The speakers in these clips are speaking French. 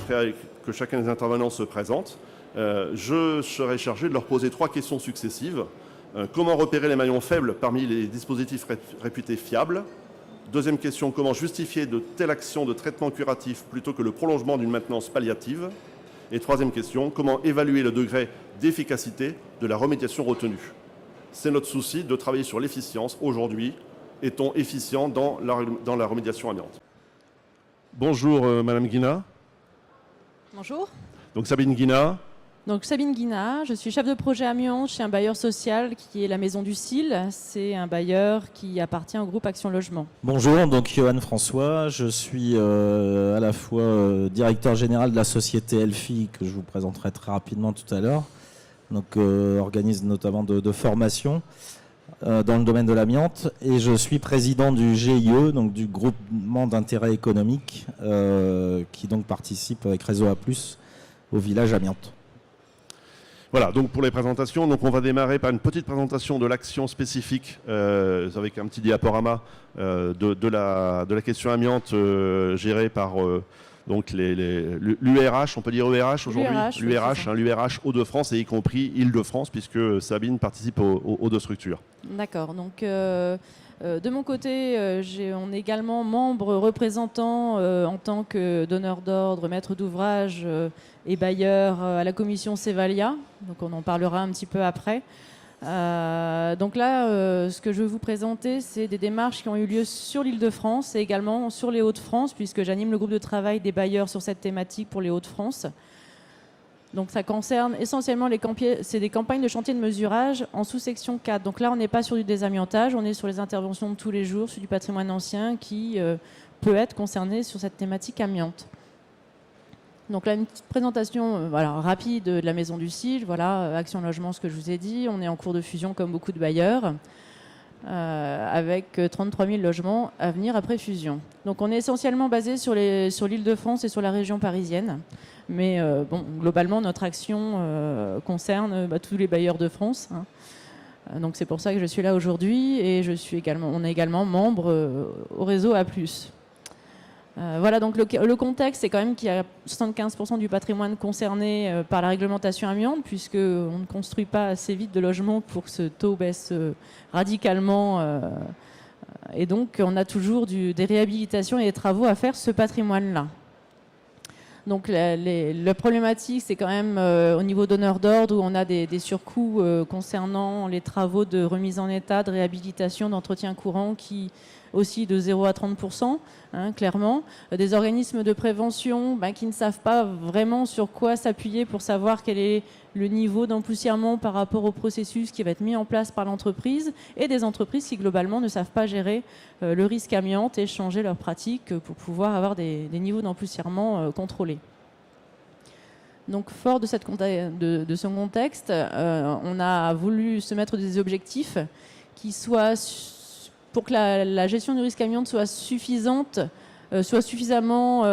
après que chacun des intervenants se présente, je serai chargé de leur poser 3 questions successives. Comment repérer les maillons faibles parmi les dispositifs réputés fiables? Deuxième question, comment justifier de telles actions de traitement curatif plutôt que le prolongement d'une maintenance palliative? Et troisième question, comment évaluer le degré d'efficacité de la remédiation retenue? C'est notre souci de travailler sur l'efficience. Aujourd'hui, est-on efficient dans la remédiation amiante? Bonjour Madame Guina. Bonjour. Donc Sabine Guina. Donc Sabine Guina, je suis chef de projet amiante chez un bailleur social qui est la Maison du Cil. C'est un bailleur qui appartient au groupe Action Logement. Bonjour, donc Johan François, je suis à la fois directeur général de la société Elfi, que je vous présenterai très rapidement tout à l'heure. Donc organise notamment de formation dans le domaine de l'amiante, et je suis président du GIE, donc du groupement d'intérêt économique, qui donc participe avec Réseau A+, au village amiante. Voilà, donc pour les présentations, donc on va démarrer par une petite présentation de l'action spécifique avec un petit diaporama de la question amiante gérée par donc l'URH, on peut dire URH aujourd'hui, l'URH Hauts-de-France et y compris Île-de-France, puisque Sabine participe aux 2 structures. D'accord, donc de mon côté, on est également membre représentant en tant que donneur d'ordre, maître d'ouvrage et bailleur à la commission Cevalia. Donc on en parlera un petit peu après. Donc là, ce que je veux vous présenter, c'est des démarches qui ont eu lieu sur l'Île-de-France et également sur les Hauts-de-France, puisque j'anime le groupe de travail des bailleurs sur cette thématique pour les Hauts-de-France. Donc ça concerne essentiellement c'est des campagnes de chantier de mesurage en sous-section 4. Donc là, on n'est pas sur du désamiantage, on est sur les interventions de tous les jours, sur du patrimoine ancien qui peut être concerné sur cette thématique amiante. Donc là, une petite présentation rapide de la Maison du Cil. Voilà, Action Logement, ce que je vous ai dit. On est en cours de fusion comme beaucoup de bailleurs, avec 33 000 logements à venir après fusion. Donc on est essentiellement basé sur l'Île-de-France et sur la région parisienne. Mais globalement, notre action concerne tous les bailleurs de France. Hein. Donc c'est pour ça que je suis là aujourd'hui, et on est également membre au réseau A+. Voilà, donc le contexte, c'est quand même qu'il y a 75% du patrimoine concerné par la réglementation amiante, puisqu'on ne construit pas assez vite de logements pour que ce taux baisse radicalement. Et donc, on a toujours des réhabilitations et des travaux à faire sur ce patrimoine-là. Donc, la problématique, c'est quand même au niveau donneur d'ordre, où on a des surcoûts concernant les travaux de remise en état, de réhabilitation, d'entretien courant qui aussi de 0 à 30%, hein, clairement. Des organismes de prévention qui ne savent pas vraiment sur quoi s'appuyer pour savoir quel est le niveau d'empoussièrement par rapport au processus qui va être mis en place par l'entreprise, et des entreprises qui globalement ne savent pas gérer le risque amiante et changer leurs pratiques pour pouvoir avoir des niveaux d'empoussièrement contrôlés. Donc, fort de ce contexte, on a voulu se mettre des objectifs qui soient pour que la gestion du risque amiante soit suffisante, soit suffisamment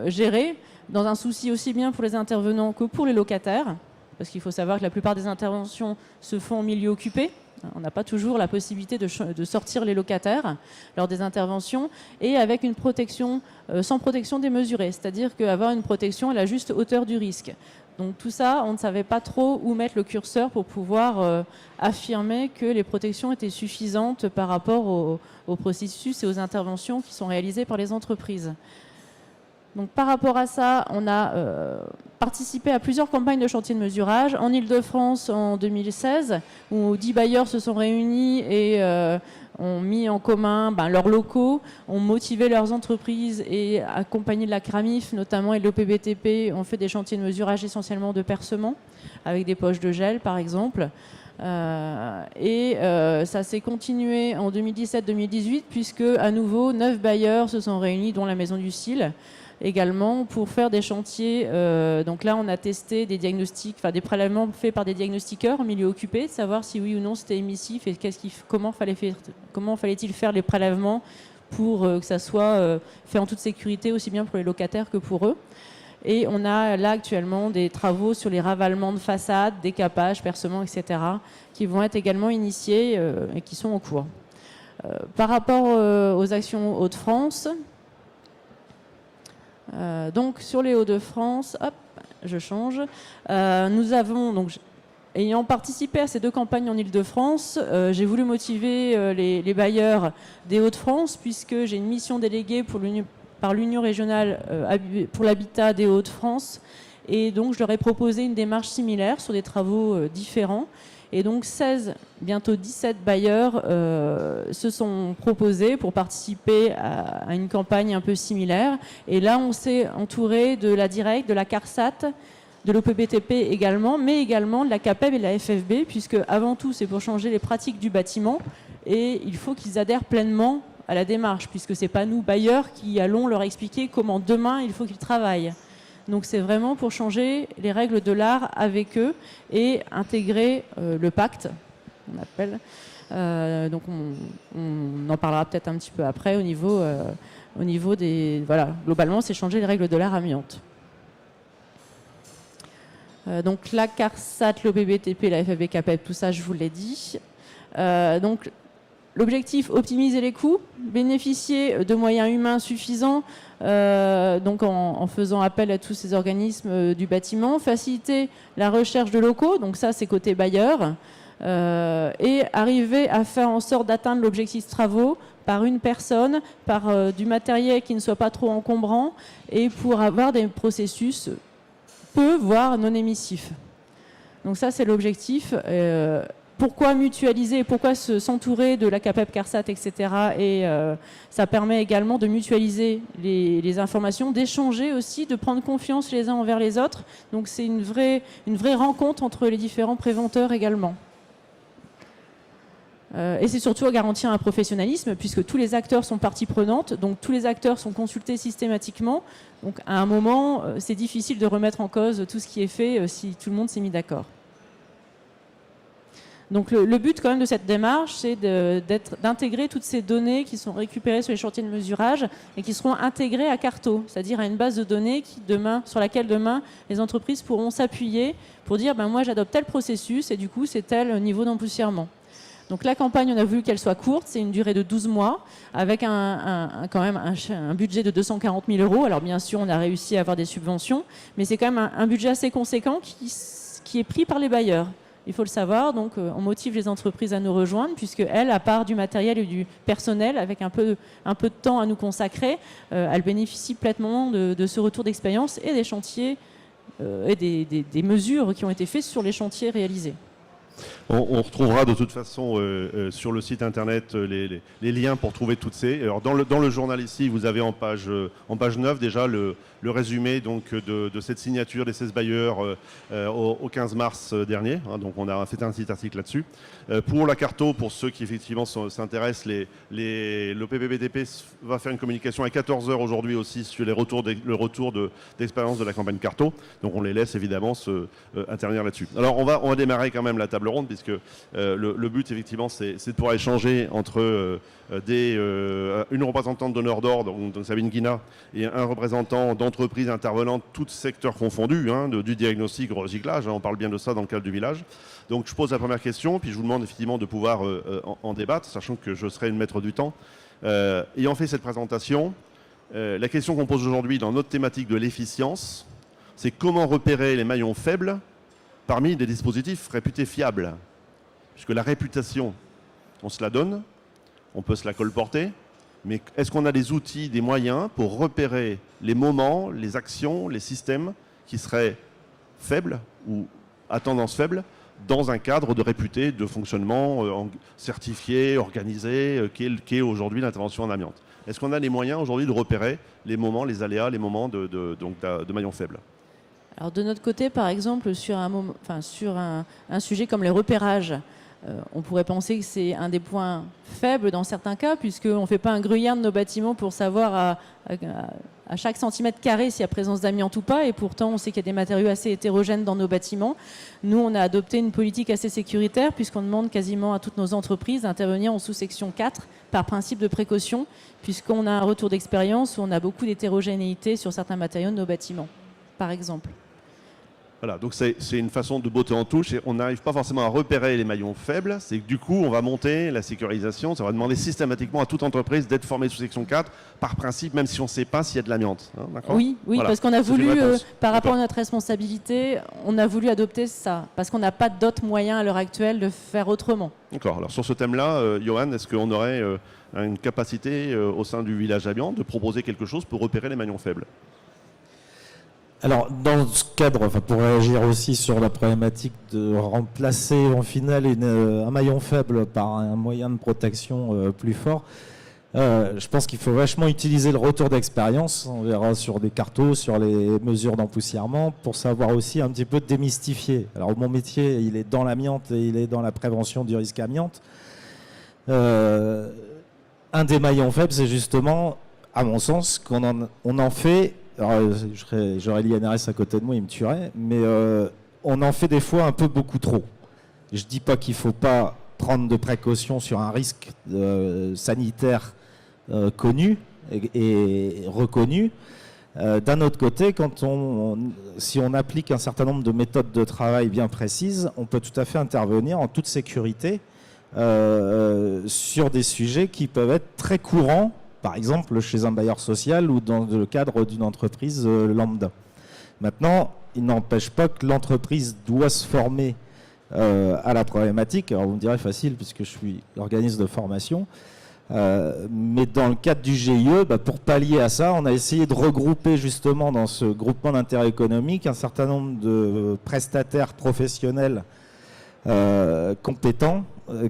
gérée, dans un souci aussi bien pour les intervenants que pour les locataires, parce qu'il faut savoir que la plupart des interventions se font en milieu occupé. On n'a pas toujours la possibilité de sortir les locataires lors des interventions, et avec une protection sans protection démesurée, c'est-à-dire qu'avoir une protection à la juste hauteur du risque. Donc tout ça, on ne savait pas trop où mettre le curseur pour pouvoir affirmer que les protections étaient suffisantes par rapport au processus et aux interventions qui sont réalisées par les entreprises. Donc par rapport à ça, on a participé à plusieurs campagnes de chantier de mesurage. En Île-de-France en 2016, où 10 bailleurs se sont réunis et ont mis en commun leurs locaux, ont motivé leurs entreprises et accompagné de la CRAMIF notamment et de l'OPBTP, ont fait des chantiers de mesurage essentiellement de percement, avec des poches de gel par exemple. Ça s'est continué en 2017-2018, puisque à nouveau 9 bailleurs se sont réunis, dont la Maison du Cil, également pour faire des chantiers. Donc là, on a testé des diagnostics, des prélèvements faits par des diagnostiqueurs en milieu occupé, de savoir si oui ou non c'était émissif et comment fallait-il faire les prélèvements pour que ça soit fait en toute sécurité, aussi bien pour les locataires que pour eux. Et on a là actuellement des travaux sur les ravalements de façades, décapage, percement, etc., qui vont être également initiés et qui sont en cours. Par rapport aux actions Hauts-de-France, Donc sur les Hauts-de-France, hop, je change. Nous avons donc, ayant participé à ces 2 campagnes en Île-de-France, j'ai voulu motiver les bailleurs des Hauts-de-France, puisque j'ai une mission déléguée par l'Union régionale pour l'habitat des Hauts-de-France, et donc je leur ai proposé une démarche similaire sur des travaux différents. Et donc 16, bientôt 17 bailleurs se sont proposés pour participer à une campagne un peu similaire. Et là, on s'est entouré de la Direct, de la CARSAT, de l'OPBTP également, mais également de la CAPEB et de la FFB, puisque avant tout, c'est pour changer les pratiques du bâtiment. Et il faut qu'ils adhèrent pleinement à la démarche, puisque ce n'est pas nous, bailleurs, qui allons leur expliquer comment demain il faut qu'ils travaillent. Donc c'est vraiment pour changer les règles de l'art avec eux et intégrer le pacte, on appelle. Donc on en parlera peut-être un petit peu après au niveau des... Voilà, globalement, c'est changer les règles de l'art amiante. Donc la CARSAT, l'OPBTP, la FFB, CAPEB, tout ça, je vous l'ai dit. Donc l'objectif, optimiser les coûts, bénéficier de moyens humains suffisants, donc en faisant appel à tous ces organismes du bâtiment, faciliter la recherche de locaux, donc ça c'est côté bailleur, et arriver à faire en sorte d'atteindre l'objectif travaux par une personne, par du matériel qui ne soit pas trop encombrant, et pour avoir des processus peu, voire non émissifs. Donc ça c'est l'objectif. Pourquoi mutualiser, pourquoi s'entourer de la CAPEB, CARSAT, etc. Et ça permet également de mutualiser les informations, d'échanger aussi, de prendre confiance les uns envers les autres. Donc c'est une vraie rencontre entre les différents préventeurs également. Et c'est surtout à garantir un professionnalisme, puisque tous les acteurs sont partie prenante, donc tous les acteurs sont consultés systématiquement. Donc à un moment, c'est difficile de remettre en cause tout ce qui est fait si tout le monde s'est mis d'accord. Donc le but quand même de cette démarche, c'est d'intégrer toutes ces données qui sont récupérées sur les chantiers de mesurage et qui seront intégrées à Carto, c'est-à-dire à une base de données sur laquelle demain les entreprises pourront s'appuyer pour dire moi j'adopte tel processus et du coup c'est tel niveau d'empoussièrement. Donc la campagne, on a voulu qu'elle soit courte, c'est une durée de 12 mois, avec quand même un budget de 240 000 €. Alors bien sûr, on a réussi à avoir des subventions, mais c'est quand même un budget assez conséquent qui est pris par les bailleurs. Il faut le savoir, donc on motive les entreprises à nous rejoindre, puisqu'elles, à part du matériel et du personnel, avec un peu de temps à nous consacrer, elles bénéficient pleinement de ce retour d'expérience et des chantiers et des mesures qui ont été faites sur les chantiers réalisés. On retrouvera de toute façon sur le site internet les liens pour trouver toutes ces. Alors dans le journal ici, vous avez en page 9 déjà le résumé donc, de cette signature des 16 bailleurs au 15 mars dernier. Donc on a fait un petit article là-dessus. Pour la Carto, pour ceux qui effectivement s'intéressent, le PPBTP va faire une communication à 14h aujourd'hui aussi sur le retour d'expérience de la campagne Carto. Donc on les laisse évidemment intervenir là-dessus. Alors on va démarrer quand même la table ronde, puisque le but effectivement c'est de pouvoir échanger entre une représentante donneur d'ordre, donc Sabine Guina, et un représentant d'entreprises intervenantes, tous secteurs confondus, du diagnostic au recyclage, on parle bien de ça dans le cadre du village. Donc je pose la première question, puis je vous demande effectivement de pouvoir en débattre, sachant que je serai le maître du temps. Ayant fait cette présentation, la question qu'on pose aujourd'hui dans notre thématique de l'efficience, c'est comment repérer les maillons faibles parmi des dispositifs réputés fiables. Puisque la réputation, on se la donne, on peut se la colporter, mais est-ce qu'on a des outils, des moyens pour repérer les moments, les actions, les systèmes qui seraient faibles ou à tendance faible dans un cadre de réputé, de fonctionnement certifié, organisé, qui est aujourd'hui l'intervention en amiante. Est-ce qu'on a les moyens aujourd'hui de repérer les moments, les aléas, les moments de maillons faibles ? Alors de notre côté, par exemple, sur un sujet comme les repérages, on pourrait penser que c'est un des points faibles dans certains cas, puisqu'on ne fait pas un gruyère de nos bâtiments pour savoir à chaque centimètre carré s'il y a présence d'amiante ou pas, et pourtant on sait qu'il y a des matériaux assez hétérogènes dans nos bâtiments. Nous, on a adopté une politique assez sécuritaire, puisqu'on demande quasiment à toutes nos entreprises d'intervenir en sous-section 4 par principe de précaution, puisqu'on a un retour d'expérience où on a beaucoup d'hétérogénéité sur certains matériaux de nos bâtiments, par exemple. Voilà, donc c'est une façon de botter en touche et on n'arrive pas forcément à repérer les maillons faibles. C'est que du coup, on va monter la sécurisation. Ça va demander systématiquement à toute entreprise d'être formée sous section 4 par principe, même si on ne sait pas s'il y a de l'amiante. Hein, oui, voilà. Parce qu'on a C'est une voulu, réponse. par rapport à notre responsabilité, on a voulu adopter ça. Parce qu'on n'a pas d'autres moyens à l'heure actuelle de faire autrement. D'accord. Alors sur ce thème-là, Johan, est-ce qu'on aurait une capacité au sein du village amiante de proposer quelque chose pour repérer les maillons faibles ? Alors, dans ce cadre, pour réagir aussi sur la problématique de remplacer en finale un maillon faible par un moyen de protection plus fort, je pense qu'il faut vachement utiliser le retour d'expérience. On verra sur des cartos, sur les mesures d'empoussièrement, pour savoir aussi un petit peu démystifier. Alors, mon métier, il est dans l'amiante et il est dans la prévention du risque amiante. Un des maillons faibles, c'est justement, à mon sens, qu'on en fait... Alors, j'aurais l'INRS à côté de moi, il me tuerait, mais on en fait des fois un peu beaucoup trop. Je ne dis pas qu'il ne faut pas prendre de précautions sur un risque sanitaire connu et reconnu. D'un autre côté, si on applique un certain nombre de méthodes de travail bien précises, on peut tout à fait intervenir en toute sécurité sur des sujets qui peuvent être très courants, par exemple chez un bailleur social ou dans le cadre d'une entreprise lambda. Maintenant, il n'empêche pas que l'entreprise doit se former à la problématique. Alors vous me direz facile puisque je suis organisme de formation. Mais dans le cadre du GIE, pour pallier à ça, on a essayé de regrouper justement dans ce groupement d'intérêt économique un certain nombre de prestataires professionnels compétents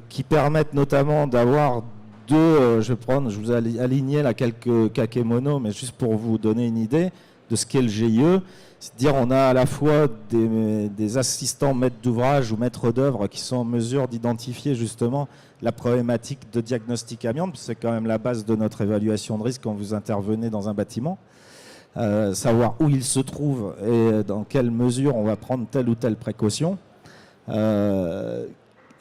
qui permettent notamment d'avoir je vous ai aligné là quelques kakémonos, mais juste pour vous donner une idée de ce qu'est le GIE. C'est-à-dire on a à la fois des assistants maîtres d'ouvrage ou maîtres d'œuvre qui sont en mesure d'identifier justement la problématique de diagnostic amiante, c'est quand même la base de notre évaluation de risque quand vous intervenez dans un bâtiment. Savoir où il se trouve et dans quelle mesure on va prendre telle ou telle précaution.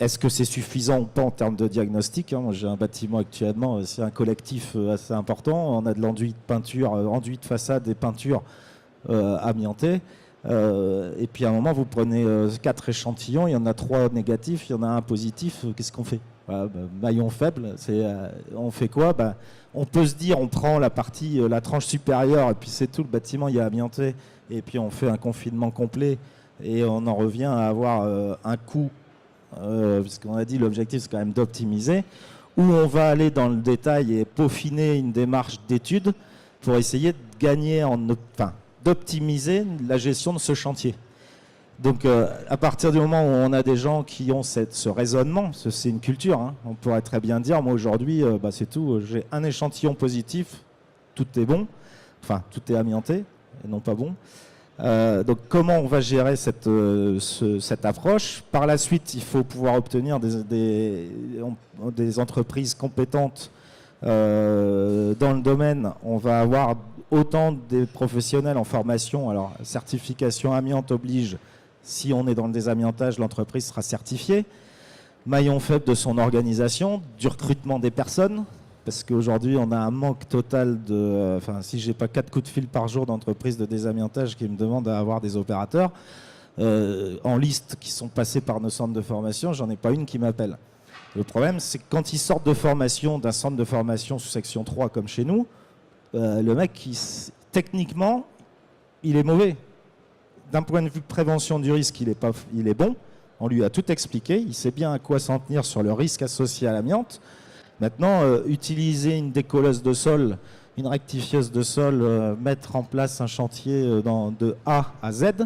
Est-ce que c'est suffisant ou pas en termes de diagnostic? Moi, j'ai un bâtiment actuellement, c'est un collectif assez important. On a de l'enduit de peinture, enduit de façade et peinture amiantée. Et puis à un moment, vous prenez 4 échantillons, il y en a 3 négatifs, il y en a un positif. Qu'est-ce qu'on fait? Voilà, maillon faible, on fait quoi? On peut se dire, on prend la partie, la tranche supérieure, et puis c'est tout, le bâtiment il est amianté, et puis on fait un confinement complet, et on en revient à avoir un coût. Puisqu'on a dit l'objectif c'est quand même d'optimiser, où on va aller dans le détail et peaufiner une démarche d'étude pour essayer de gagner, d'optimiser la gestion de ce chantier. Donc à partir du moment où on a des gens qui ont ce raisonnement, c'est une culture, hein, on pourrait très bien dire, moi aujourd'hui c'est tout, j'ai un échantillon positif, tout est bon, tout est amianté et non pas bon. Donc comment on va gérer cette approche? Par la suite, il faut pouvoir obtenir des entreprises compétentes dans le domaine. On va avoir autant des professionnels en formation. Alors, certification amiante oblige. Si on est dans le désamiantage, l'entreprise sera certifiée. Maillon faible de son organisation, du recrutement des personnes. Parce qu'aujourd'hui, on a un manque total de... si je n'ai pas 4 coups de fil par jour d'entreprises de désamiantage qui me demandent à avoir des opérateurs, en liste qui sont passés par nos centres de formation, j'en ai pas une qui m'appelle. Le problème, c'est que quand ils sortent de formation, d'un centre de formation sous section 3 comme chez nous, le mec, techniquement, il est mauvais. D'un point de vue de prévention du risque, il est bon. On lui a tout expliqué. Il sait bien à quoi s'en tenir sur le risque associé à l'amiante. Maintenant, utiliser une décolleuse de sol, une rectifieuse de sol, mettre en place un chantier de A à Z,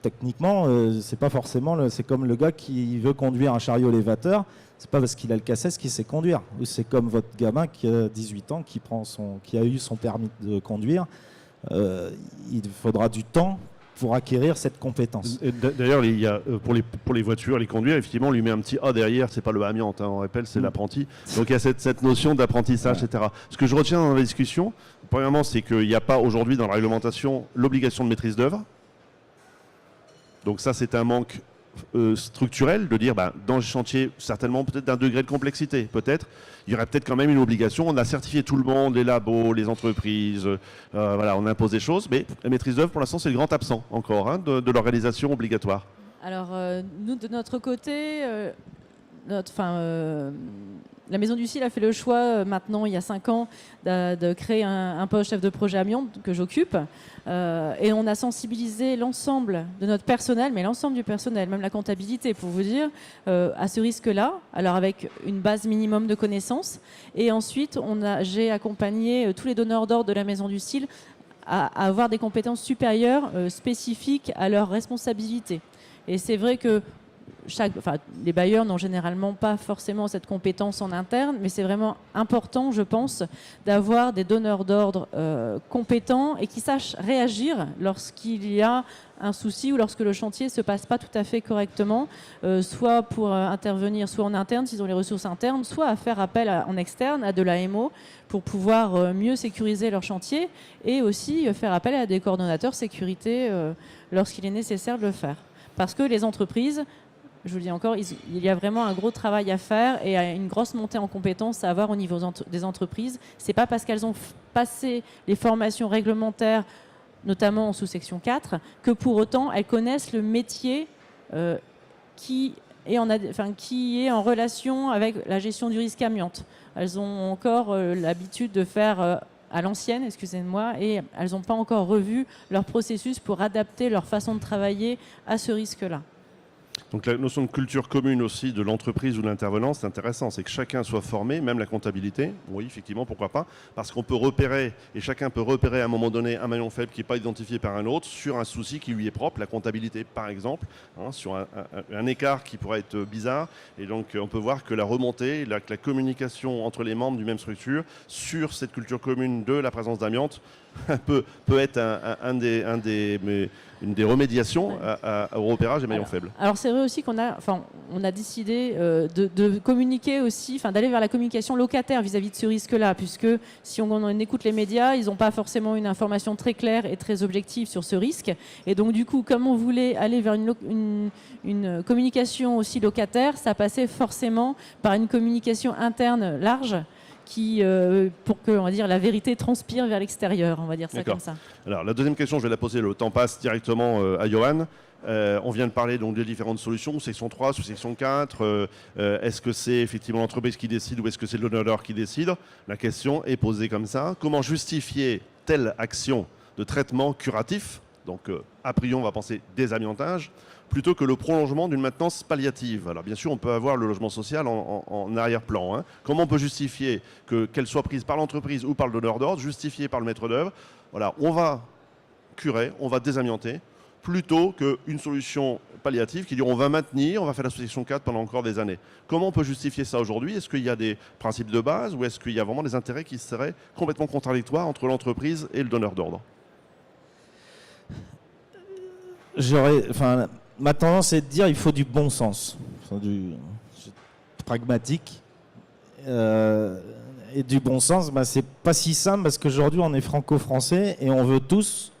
techniquement, c'est pas forcément... c'est comme le gars qui veut conduire un chariot élévateur, c'est pas parce qu'il a le cassesse qu'il sait conduire. Ou c'est comme votre gamin qui a 18 ans, qui a eu son permis de conduire. Il faudra du temps pour acquérir cette compétence. D'ailleurs, il y a, pour les voitures, les conduire, effectivement, on lui met un petit A derrière, c'est pas le amiante, hein, on rappelle, c'est l'apprenti. Donc il y a cette notion d'apprentissage, etc. Ce que je retiens dans la discussion, premièrement, c'est qu'il n'y a pas aujourd'hui dans la réglementation l'obligation de maîtrise d'œuvre. Donc ça, c'est un manque structurelle, de dire dans les chantiers, certainement peut-être d'un degré de complexité, peut-être, il y aurait peut-être quand même une obligation. On a certifié tout le monde, les labos, les entreprises, voilà, on impose des choses, mais la maîtrise d'œuvre, pour l'instant, c'est le grand absent encore de l'organisation obligatoire. Alors, nous, de notre côté, la Maison du CIL a fait le choix, maintenant, il y a 5 ans, de créer un poste chef de projet amiante que j'occupe. Et on a sensibilisé l'ensemble de notre personnel, mais l'ensemble du personnel, même la comptabilité, pour vous dire, à ce risque-là. Alors, avec une base minimum de connaissances. Et ensuite, j'ai accompagné tous les donneurs d'ordre de la Maison du CIL à avoir des compétences supérieures, spécifiques à leurs responsabilités. Et c'est vrai que les bailleurs n'ont généralement pas forcément cette compétence en interne, mais c'est vraiment important, je pense, d'avoir des donneurs d'ordre compétents et qui sachent réagir lorsqu'il y a un souci ou lorsque le chantier ne se passe pas tout à fait correctement, soit pour intervenir soit en interne s'ils ont les ressources internes, soit à faire appel en externe à de l'AMO pour pouvoir mieux sécuriser leur chantier et aussi faire appel à des coordonnateurs sécurité lorsqu'il est nécessaire de le faire. Parce que les entreprises, je vous le dis encore, il y a vraiment un gros travail à faire et une grosse montée en compétences à avoir au niveau des entreprises. Ce n'est pas parce qu'elles ont passé les formations réglementaires, notamment en sous-section 4, que pour autant elles connaissent le métier qui est en relation avec la gestion du risque amiante. Elles ont encore l'habitude de faire à l'ancienne, excusez-moi, et elles n'ont pas encore revu leur processus pour adapter leur façon de travailler à ce risque-là. Donc la notion de culture commune aussi de l'entreprise ou de l'intervenant, c'est intéressant, c'est que chacun soit formé, même la comptabilité, oui effectivement, pourquoi pas, parce qu'on peut repérer, et chacun peut repérer à un moment donné un maillon faible qui n'est pas identifié par un autre sur un souci qui lui est propre, la comptabilité par exemple, sur un écart qui pourrait être bizarre, et donc on peut voir que la remontée, que la communication entre les membres d'une même structure sur cette culture commune de la présence d'amiante peut être une des remédiations au repérage des maillons faibles. Alors c'est vrai aussi qu'on a décidé de communiquer aussi, d'aller vers la communication locataire vis-à-vis de ce risque-là, puisque si on écoute les médias, ils n'ont pas forcément une information très claire et très objective sur ce risque. Et donc du coup, comme on voulait aller vers une communication aussi locataire, ça passait forcément par une communication interne large, pour que, on va dire, la vérité transpire vers l'extérieur, on va dire ça comme ça. Alors la deuxième question, je vais la poser, le temps passe directement à Johan. On vient de parler donc des différentes solutions, section 3, sous-section 4. Est-ce que c'est effectivement l'entreprise qui décide ou est-ce que c'est le donneur qui décide? La question est posée comme ça. Comment justifier telle action de traitement curatif? Donc a priori, on va penser désamiantage, plutôt que le prolongement d'une maintenance palliative. Alors bien sûr, on peut avoir le logement social en arrière-plan. Comment on peut justifier qu'elle soit prise par l'entreprise ou par le donneur d'ordre, justifiée par le maître d'œuvre? Voilà, on va curer, on va désamianter, plutôt qu'une solution palliative qui dit on va maintenir, on va faire la sous-section 4 pendant encore des années. Comment on peut justifier ça aujourd'hui? Est-ce qu'il y a des principes de base ou est-ce qu'il y a vraiment des intérêts qui seraient complètement contradictoires entre l'entreprise et le donneur d'ordre? Ma tendance est de dire qu'il faut du bon sens, du pragmatique. Et du bon sens, c'est pas si simple parce qu'aujourd'hui on est franco-français et on veut tous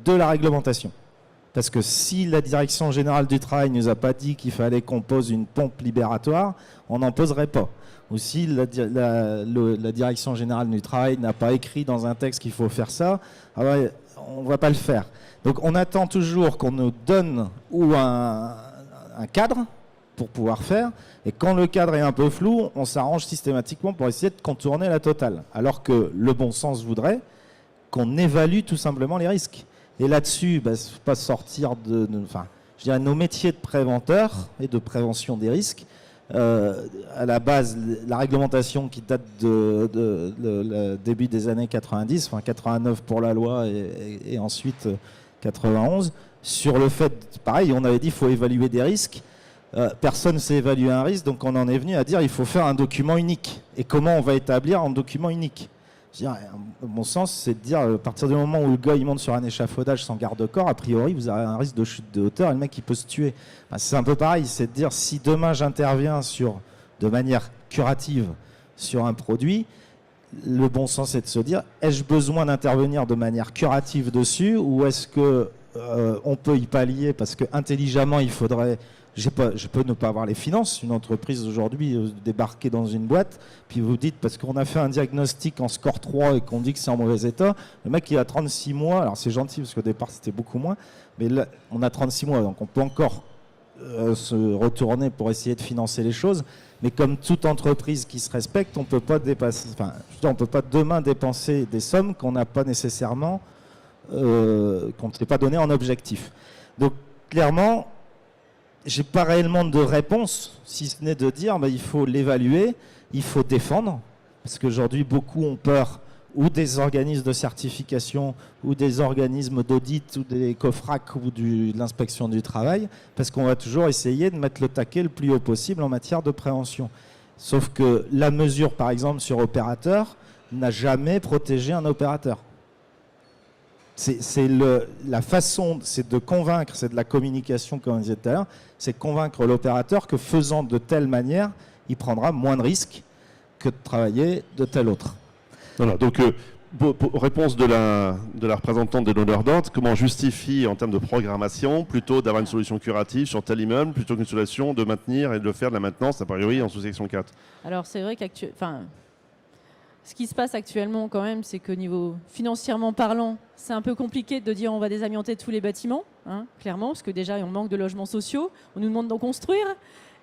de la réglementation. Parce que si la direction générale du travail ne nous a pas dit qu'il fallait qu'on pose une pompe libératoire, on n'en poserait pas. Ou si la direction générale du travail n'a pas écrit dans un texte qu'il faut faire ça, on ne va pas le faire. Donc on attend toujours qu'on nous donne un cadre pour pouvoir faire, et quand le cadre est un peu flou, on s'arrange systématiquement pour essayer de contourner la totale. Alors que le bon sens voudrait qu'on évalue tout simplement les risques. Et là-dessus, c'est pas sortir je dirais nos métiers de préventeurs et de prévention des risques. À la base, la réglementation qui date de début des années 90, 89 pour la loi et ensuite 91, sur le fait, pareil, on avait dit qu'il faut évaluer des risques. Personne ne sait évaluer un risque, donc on en est venu à dire qu'il faut faire un document unique. Et comment on va établir un document unique? Mon sens, c'est de dire, à partir du moment où le gars il monte sur un échafaudage sans garde-corps, a priori, vous avez un risque de chute de hauteur et le mec il peut se tuer. C'est un peu pareil, c'est de dire, si demain j'interviens de manière curative sur un produit, le bon sens est de se dire, ai-je besoin d'intervenir de manière curative dessus ou est-ce que on peut y pallier parce que intelligemment il faudrait je peux ne pas avoir les finances. Une entreprise aujourd'hui débarquer dans une boîte, puis vous dites, parce qu'on a fait un diagnostic en score 3 et qu'on dit que c'est en mauvais état, le mec il a 36 mois, alors c'est gentil parce qu'au départ c'était beaucoup moins, mais là on a 36 mois, donc on peut encore se retourner pour essayer de financer les choses, mais comme toute entreprise qui se respecte, on peut pas dépasser, enfin, on peut pas demain dépenser des sommes qu'on n'a pas nécessairement, qu'on ne s'est pas donné en objectif. Donc clairement, j'ai pas réellement de réponse, si ce n'est de dire il faut l'évaluer, il faut défendre, parce qu'aujourd'hui beaucoup ont peur, ou des organismes de certification, ou des organismes d'audit, ou des COFRAC, ou de l'inspection du travail, parce qu'on va toujours essayer de mettre le taquet le plus haut possible en matière de prévention. Sauf que la mesure, par exemple, sur opérateur, n'a jamais protégé un opérateur. La façon, c'est de convaincre, c'est de la communication, comme on disait tout à l'heure, c'est convaincre l'opérateur que faisant de telle manière, il prendra moins de risques que de travailler de telle autre. Voilà, donc réponse de la représentante des donneurs d'ordre, comment justifie en termes de programmation plutôt d'avoir une solution curative sur tel immeuble plutôt qu'une solution de maintenir et de faire de la maintenance a priori en sous-section 4? Alors c'est vrai ce qui se passe actuellement quand même, c'est que niveau financièrement parlant, c'est un peu compliqué de dire on va désamianter tous les bâtiments, clairement, parce que déjà on manque de logements sociaux, on nous demande d'en construire,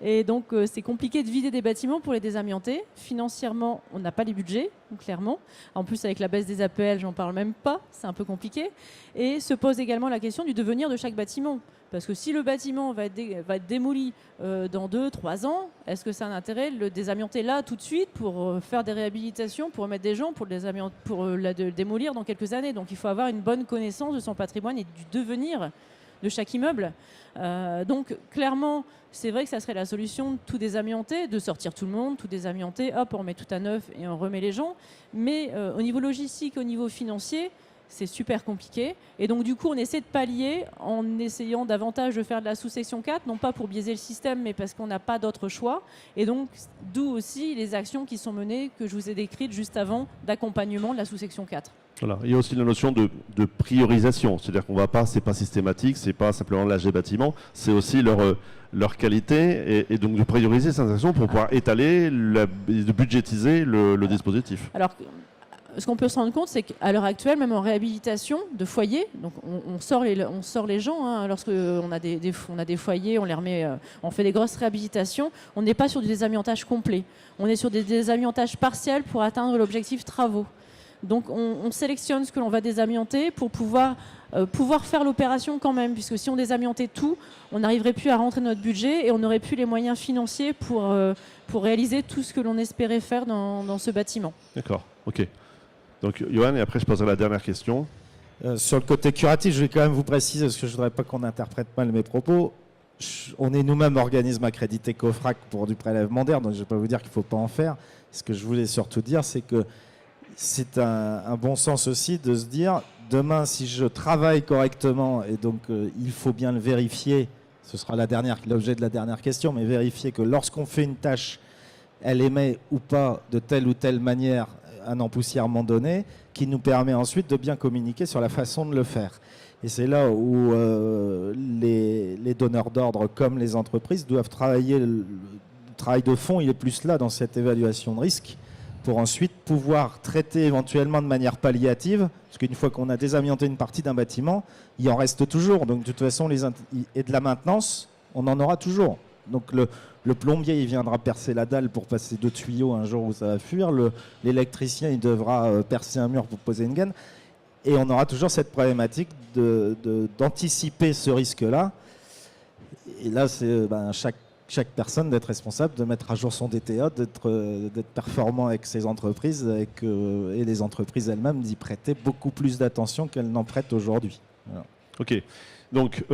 et donc c'est compliqué de vider des bâtiments pour les désamianter. Financièrement, on n'a pas les budgets, clairement. En plus, avec la baisse des APL, j'en parle même pas, c'est un peu compliqué. Et se pose également la question du devenir de chaque bâtiment. Parce que si le bâtiment va être démoli dans 2-3 ans, est-ce que c'est un intérêt de le désamianter là tout de suite pour faire des réhabilitations, pour mettre des gens, pour le démolir dans quelques années? Donc il faut avoir une bonne connaissance de son patrimoine et du devenir de chaque immeuble. Donc clairement, c'est vrai que ça serait la solution de tout désamianter, de sortir tout le monde, tout désamianter, hop, on remet tout à neuf et on remet les gens. Mais au niveau logistique, au niveau financier, c'est super compliqué. Et donc, du coup, on essaie de pallier en essayant davantage de faire de la sous-section 4, non pas pour biaiser le système, mais parce qu'on n'a pas d'autre choix. Et donc, d'où aussi les actions qui sont menées, que je vous ai décrites juste avant, d'accompagnement de la sous-section 4. Voilà. Il y a aussi la notion de priorisation, c'est-à-dire qu'on va pas, c'est pas systématique, c'est pas simplement l'âge des bâtiments, c'est aussi leur qualité et donc de prioriser ces actions pour pouvoir étaler, de budgétiser le dispositif. Alors, ce qu'on peut se rendre compte, c'est qu'à l'heure actuelle, même en réhabilitation de foyers, donc on sort les gens, lorsqu'on a des foyers, on les remet, on fait des grosses réhabilitations, on n'est pas sur du désamiantage complet, on est sur des désamiantages partiels pour atteindre l'objectif travaux. Donc on sélectionne ce que l'on va désamianter pour pouvoir faire l'opération quand même, puisque si on désamiantait tout, on n'arriverait plus à rentrer notre budget et on n'aurait plus les moyens financiers pour réaliser tout ce que l'on espérait faire dans ce bâtiment. D'accord, ok. Donc Johan, et après je poserai la dernière question. Sur le côté curatif, je vais quand même vous préciser, parce que je ne voudrais pas qu'on interprète mal mes propos. On est nous-mêmes organisme accrédité COFRAC pour du prélèvement d'air, donc je ne vais pas vous dire qu'il ne faut pas en faire. Ce que je voulais surtout dire, c'est que c'est un bon sens aussi de se dire, demain, si je travaille correctement, et donc il faut bien le vérifier, ce sera l'objet de la dernière question, mais vérifier que lorsqu'on fait une tâche, elle émet ou pas de telle ou telle manière un empoussièrement donné, qui nous permet ensuite de bien communiquer sur la façon de le faire. Et c'est là où les donneurs d'ordre comme les entreprises doivent travailler. Le travail de fond, il est plus là dans cette évaluation de risque, pour ensuite pouvoir traiter éventuellement de manière palliative, parce qu'une fois qu'on a désamianté une partie d'un bâtiment, il en reste toujours. Donc de toute façon, et de la maintenance, on en aura toujours. Donc le plombier, il viendra percer la dalle pour passer 2 tuyaux un jour où ça va fuir. L'électricien, il devra percer un mur pour poser une gaine. Et on aura toujours cette problématique d'anticiper ce risque-là. Et là, c'est chaque personne d'être responsable, de mettre à jour son DTA, d'être performant avec ses entreprises et les entreprises elles-mêmes d'y prêter beaucoup plus d'attention qu'elles n'en prêtent aujourd'hui. Voilà. Ok. Donc,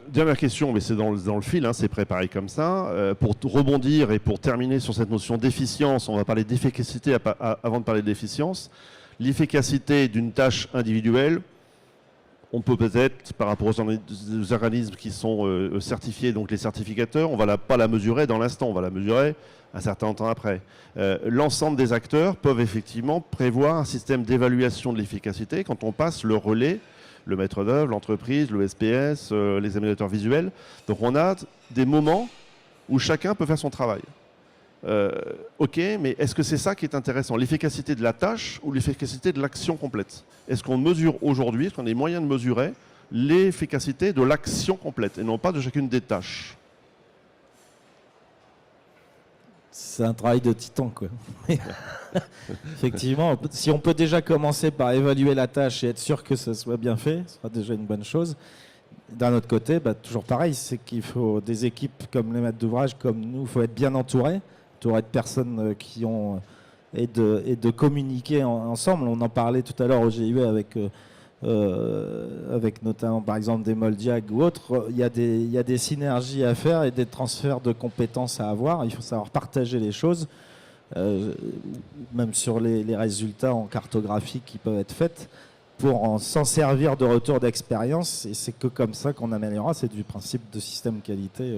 dernière question, mais c'est dans le fil, c'est préparé comme ça. Pour rebondir et pour terminer sur cette notion d'efficience, on va parler d'efficacité avant de parler d'efficience. L'efficacité d'une tâche individuelle, on peut peut-être, par rapport aux organismes qui sont certifiés, donc les certificateurs, on ne va pas la mesurer dans l'instant, on va la mesurer un certain temps après. L'ensemble des acteurs peuvent effectivement prévoir un système d'évaluation de l'efficacité quand on passe le relais le maître d'œuvre, l'entreprise, le SPS, les examinateurs visuels. Donc on a des moments où chacun peut faire son travail. Ok, mais est-ce que c'est ça qui est intéressant, l'efficacité de la tâche ou l'efficacité de l'action complète? Est-ce qu'on mesure aujourd'hui, est-ce qu'on a les moyens de mesurer l'efficacité de l'action complète et non pas de chacune des tâches? C'est un travail de titan, quoi. Effectivement, si on peut déjà commencer par évaluer la tâche et être sûr que ça soit bien fait, ce sera déjà une bonne chose. D'un autre côté, toujours pareil, c'est qu'il faut des équipes comme les maîtres d'ouvrage, comme nous, il faut être bien entouré de personnes qui ont et de communiquer ensemble. On en parlait tout à l'heure au GIE avec notamment par exemple des Moldiag ou autres. Il y a des synergies à faire et des transferts de compétences à avoir. Il faut savoir partager les choses, même sur les résultats en cartographie qui peuvent être faits, pour s'en servir de retour d'expérience. Et c'est que comme ça qu'on améliorera. C'est du principe de système qualité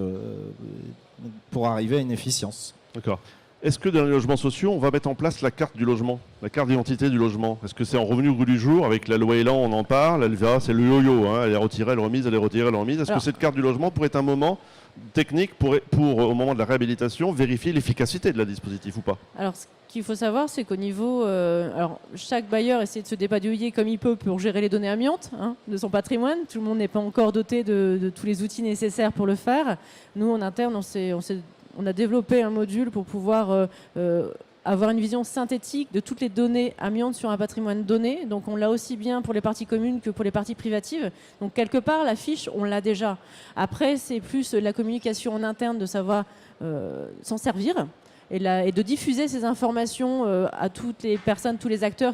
pour arriver à une efficience. D'accord. Est-ce que dans les logements sociaux, on va mettre en place la carte du logement, la carte d'identité du logement? Est-ce que c'est en revenu au goût du jour? Avec la loi Elan, on en parle. Elle verra, c'est le yo-yo. Hein, elle est retirée, elle est remise, elle est retirée, elle est remise. Est-ce que cette carte du logement pourrait être un moment technique pour au moment de la réhabilitation, vérifier l'efficacité de la dispositif ou pas? Alors, ce qu'il faut savoir, c'est qu'au niveau... alors, chaque bailleur essaie de se débrouiller comme il peut pour gérer les données amiantes de son patrimoine. Tout le monde n'est pas encore doté de tous les outils nécessaires pour le faire. Nous, en interne, on a développé un module pour pouvoir avoir une vision synthétique de toutes les données amiantes sur un patrimoine donné. Donc on l'a aussi bien pour les parties communes que pour les parties privatives. Donc quelque part, la fiche, on l'a déjà. Après, c'est plus la communication en interne de savoir s'en servir et de diffuser ces informations à toutes les personnes, tous les acteurs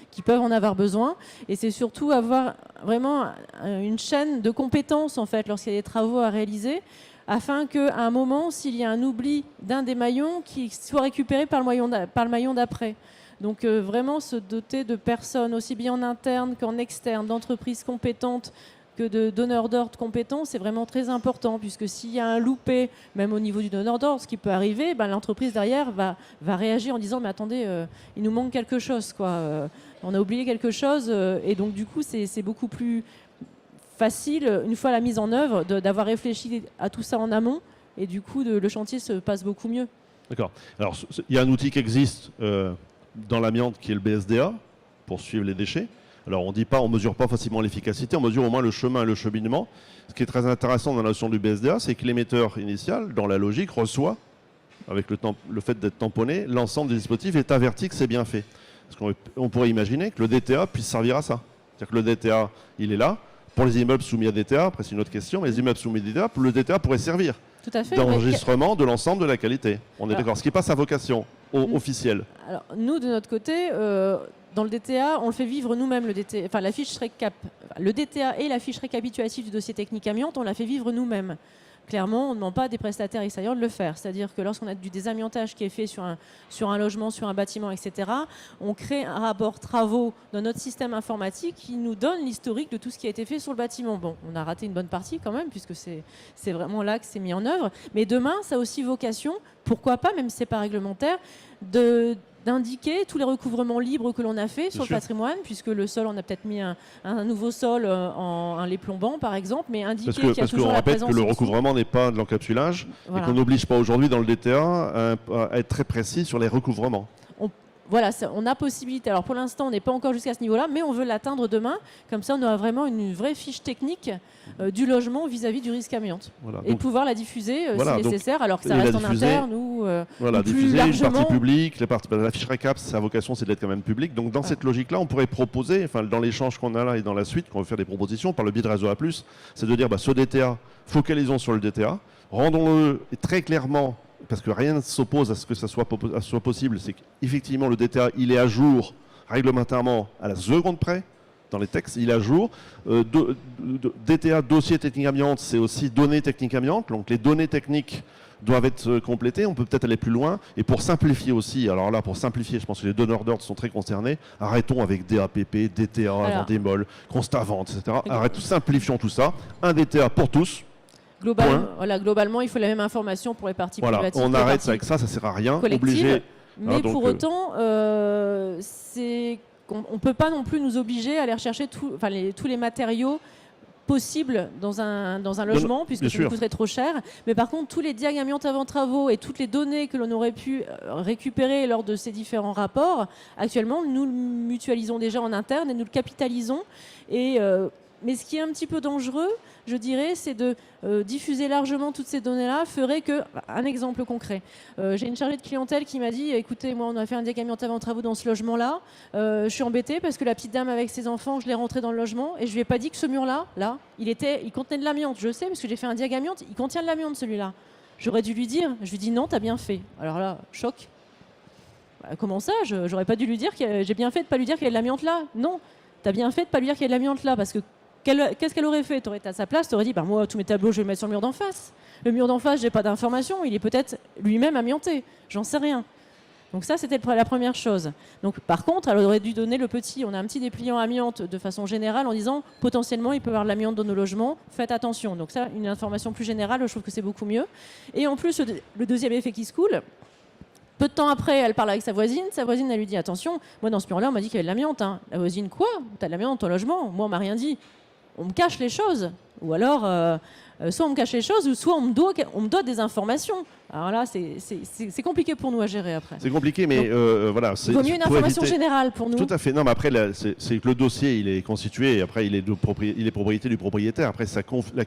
qui peuvent en avoir besoin. Et c'est surtout avoir vraiment une chaîne de compétences en fait lorsqu'il y a des travaux à réaliser, afin qu'à un moment, s'il y a un oubli d'un des maillons, qu'il soit récupéré par le maillon d'après. Donc vraiment se doter de personnes aussi bien en interne qu'en externe, d'entreprises compétentes, que de donneurs d'ordre compétents, c'est vraiment très important, puisque s'il y a un loupé, même au niveau du donneur d'ordre, ce qui peut arriver, l'entreprise derrière va réagir en disant « mais attendez, il nous manque quelque chose, quoi. On a oublié quelque chose ». Et donc du coup, c'est beaucoup plus facile, une fois la mise en œuvre, d'avoir réfléchi à tout ça en amont, et du coup, le chantier se passe beaucoup mieux. D'accord. Alors, il y a un outil qui existe dans l'amiante qui est le BSDA, pour suivre les déchets. Alors, on ne dit pas, on ne mesure pas facilement l'efficacité, on mesure au moins le chemin et le cheminement. Ce qui est très intéressant dans la notion du BSDA, c'est que l'émetteur initial, dans la logique, reçoit, avec le fait d'être tamponné, l'ensemble des dispositifs est averti que c'est bien fait. Parce qu'on pourrait imaginer que le DTA puisse servir à ça. C'est-à-dire que le DTA, il est là. Pour les immeubles soumis à DTA, après c'est une autre question, mais les immeubles soumis à DTA, le DTA pourrait servir d'enregistrement de l'ensemble de la qualité. On est d'accord. Ce qui n'est pas sa vocation officielle. Alors, nous, de notre côté, dans le DTA, on le fait vivre nous-mêmes, le DTA. Enfin, la fiche le DTA et la fiche récapitulative du dossier technique amiante, on la fait vivre nous-mêmes. Clairement, on ne demande pas à des prestataires extérieurs de le faire. C'est-à-dire que lorsqu'on a du désamiantage qui est fait sur un logement, sur un bâtiment, etc., on crée un rapport travaux dans notre système informatique qui nous donne l'historique de tout ce qui a été fait sur le bâtiment. Bon, on a raté une bonne partie quand même, puisque c'est vraiment là que c'est mis en œuvre. Mais demain, ça a aussi vocation, pourquoi pas, même si c'est pas réglementaire, d'indiquer tous les recouvrements libres que l'on a fait sur le patrimoine, puisque le sol, on a peut-être mis un nouveau sol en les plombant, par exemple, mais indiquer qu'il y a toujours la présence... Parce qu'on répète que le recouvrement n'est pas de l'encapsulage, et qu'on n'oblige pas aujourd'hui dans le DTA à être très précis sur les recouvrements. Voilà, on a possibilité. Alors pour l'instant, on n'est pas encore jusqu'à ce niveau-là, mais on veut l'atteindre demain. Comme ça, on aura vraiment une vraie fiche technique du logement vis-à-vis du risque amiante. Voilà, et pouvoir la diffuser si nécessaire, alors que ça reste en interne ou diffuser plus largement. Une partie publique, la fiche récap, sa vocation, c'est d'être quand même publique. Donc dans cette logique-là, on pourrait proposer, dans l'échange qu'on a là et dans la suite, qu'on va faire des propositions par le biais de Réseau A+, c'est de dire ce DTA, focalisons sur le DTA, rendons-le très clairement. Parce que rien ne s'oppose à ce que ça soit possible, c'est qu'effectivement le DTA, il est à jour réglementairement à la seconde près, dans les textes, il est à jour. DTA, dossier technique amiante, c'est aussi données techniques amiantes, donc les données techniques doivent être complétées, on peut peut-être aller plus loin, et pour simplifier aussi, alors là pour simplifier, je pense que les donneurs d'ordre sont très concernés, arrêtons avec DAPP, DTA, avant démol, constat vente, etc. Simplifions tout ça, un DTA pour tous. Globalement, il faut la même information pour les parties privatives. On arrête avec ça, ça ne sert à rien. Obligé. Mais pour autant, c'est on ne peut pas non plus nous obliger à aller rechercher tous les matériaux possibles dans un logement, puisque ça nous coûterait trop cher. Mais par contre, tous les diagrammes amiante avant travaux et toutes les données que l'on aurait pu récupérer lors de ces différents rapports, actuellement, nous le mutualisons déjà en interne et nous le capitalisons. Mais ce qui est un petit peu dangereux, je dirais, c'est de diffuser largement toutes ces données-là, ferait que... Un exemple concret. J'ai une chargée de clientèle qui m'a dit, écoutez, moi, on a fait un diagramme amiante avant travaux dans ce logement-là. Je suis embêtée parce que la petite dame avec ses enfants, je l'ai rentrée dans le logement et je lui ai pas dit que ce mur-là, il contenait de l'amiante. Je sais parce que j'ai fait un diagramme amiante, il contient de l'amiante, celui-là. J'aurais dû lui dire. Je lui dis non, t'as bien fait. Alors là, choc. Comment ça? J'aurais pas dû lui dire que j'ai bien fait de pas lui dire qu'il y a de l'amiante là. Non, t'as bien fait de pas lui dire qu'il y a de l'amiante là, parce que qu'est-ce qu'elle aurait fait? Tu aurais été à sa place, tu aurais dit moi, tous mes tableaux, je vais les mettre sur le mur d'en face. Le mur d'en face, j'ai pas d'informations, il est peut-être lui-même amianté, j'en sais rien. Donc ça, c'était la première chose. Donc par contre, elle aurait dû donner on a un petit dépliant amiante de façon générale en disant potentiellement il peut y avoir de l'amiante dans nos logements, faites attention. Donc ça, une information plus générale, je trouve que c'est beaucoup mieux. Et en plus, le deuxième effet qui se coule, peu de temps après, elle parle avec sa voisine, elle lui dit attention, moi dans ce mur-là, on m'a dit qu'il y avait de l'amiante. Hein. La voisine, quoi? T'as de l'amiante dans ton logement? Moi, on m'a rien dit. On me cache les choses, ou alors soit on me cache les choses, ou soit on me doit des informations. Alors là, c'est compliqué pour nous à gérer après. C'est compliqué, mais voilà. Il vaut mieux une information générale pour nous. Tout à fait. Non, mais après, c'est que le dossier, il est constitué, et après, il est propriété du propriétaire. Après,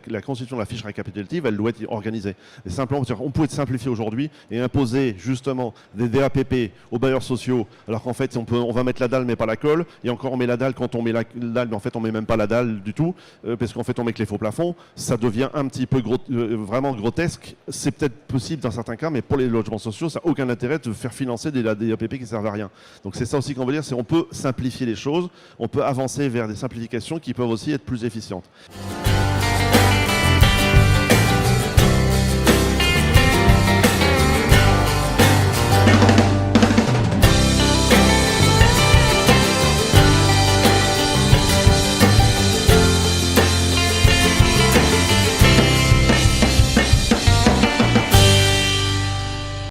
la constitution de la fiche récapitulative, elle doit être organisée. Et simplement, on peut simplifier aujourd'hui et imposer justement des DAPP aux bailleurs sociaux, alors qu'en fait, on va mettre la dalle, mais pas la colle. Et encore, on met la dalle quand on met la dalle, mais en fait, on met même pas la dalle du tout, parce qu'en fait, on met que les faux plafonds. Ça devient un petit peu vraiment grotesque. C'est peut-être possible dans certains cas, mais pour les logements sociaux, ça n'a aucun intérêt de faire financer des APP qui ne servent à rien. Donc c'est ça aussi qu'on veut dire, c'est on peut simplifier les choses, on peut avancer vers des simplifications qui peuvent aussi être plus efficientes.